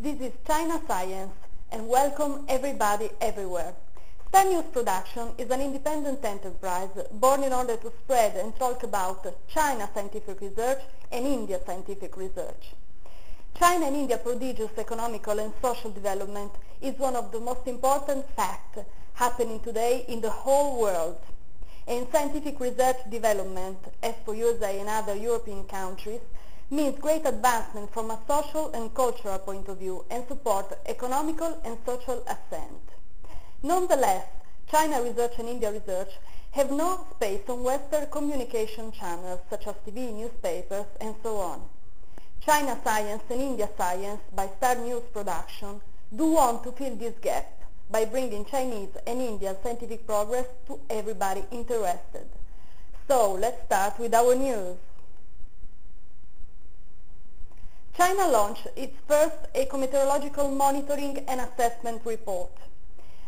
This is China Science, and welcome everybody everywhere. Star News Production is an independent enterprise born in order to spread and talk about China scientific research and India scientific research. China and India prodigious economical and social development is one of the most important facts happening today in the whole world. And scientific research development, as for USA and other European countries, means great advancement from a social and cultural point of view and support economical and social ascent. Nonetheless, China research and India research have no space on Western communication channels such as TV, newspapers, and so on. China Science and India Science by Star News Production do want to fill this gap by bringing Chinese and Indian scientific progress to everybody interested. So let's start with our news. China launched its first ecometeorological monitoring and assessment report.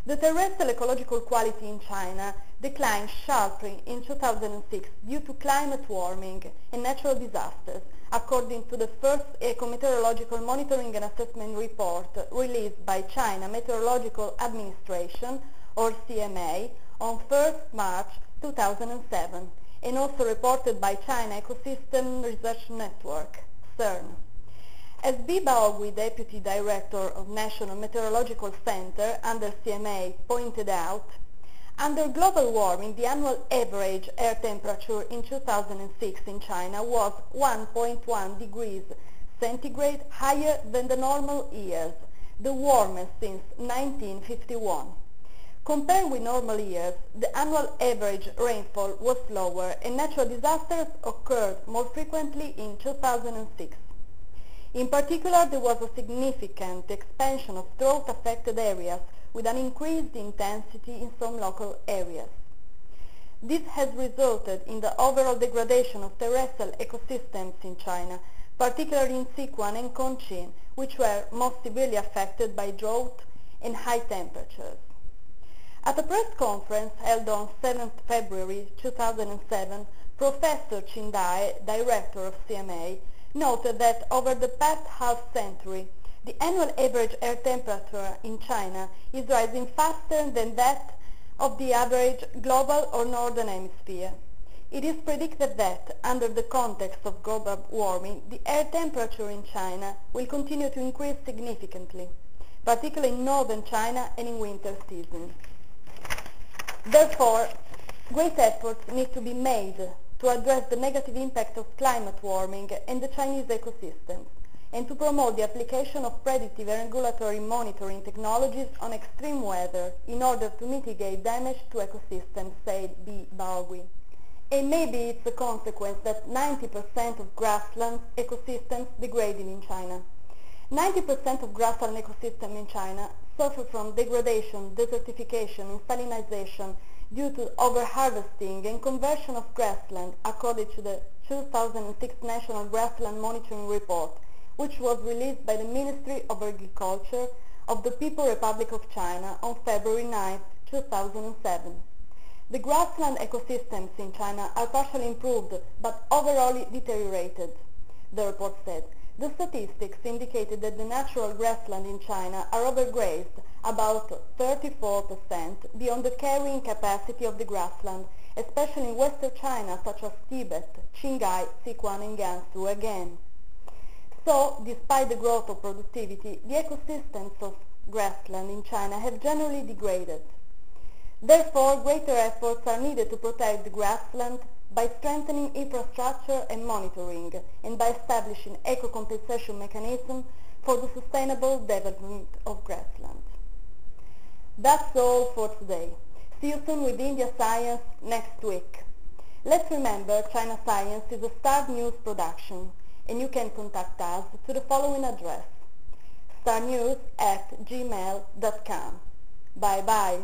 The terrestrial ecological quality in China declined sharply in 2006 due to climate warming and natural disasters, according to the first ecometeorological monitoring and assessment report released by China Meteorological Administration, or CMA, on 1st March 2007, and also reported by China Ecosystem Research Network, CERN. As B. Baogui, Deputy Director of National Meteorological Center under CMA, pointed out, under global warming, the annual average air temperature in 2006 in China was 1.1 degrees centigrade higher than the normal years, the warmest since 1951. Compared with normal years, the annual average rainfall was lower and natural disasters occurred more frequently in 2006. In particular, there was a significant expansion of drought-affected areas with an increased intensity in some local areas. This has resulted in the overall degradation of terrestrial ecosystems in China, particularly in Sichuan and Chongqing, which were most severely affected by drought and high temperatures. At a press conference held on 7 February 2007, Professor Qin Dai, director of CMA, noted that over the past half-century, the annual average air temperature in China is rising faster than that of the average global or northern hemisphere. It is predicted that, under the context of global warming, the air temperature in China will continue to increase significantly, particularly in northern China and in winter season. Therefore, great efforts need to be made to address the negative impact of climate warming and the Chinese ecosystems, and to promote the application of predictive and regulatory monitoring technologies on extreme weather in order to mitigate damage to ecosystems, said B. Baogui. And maybe it's a consequence that 90% of grassland ecosystems degraded in China. 90% of grassland ecosystems in China suffer from degradation, desertification, and salinization due to overharvesting and conversion of grassland, according to the 2006 National Grassland Monitoring Report, which was released by the Ministry of Agriculture of the People's Republic of China on February 9, 2007. The grassland ecosystems in China are partially improved but overall deteriorated, the report said. The statistics indicated that the natural grassland in China are overgrazed about 34% beyond the carrying capacity of the grassland, especially in western China such as Tibet, Qinghai, Sichuan and Gansu again. So, despite the growth of productivity, the ecosystems of grassland in China have generally degraded. Therefore, greater efforts are needed to protect the grassland by strengthening infrastructure and monitoring, and by establishing eco-compensation mechanisms for the sustainable development of grassland. That's all for today. See you soon with India Science next week. Let's remember China Science is a Star News production, and you can contact us to the following address: starnews@gmail.com. Bye-bye.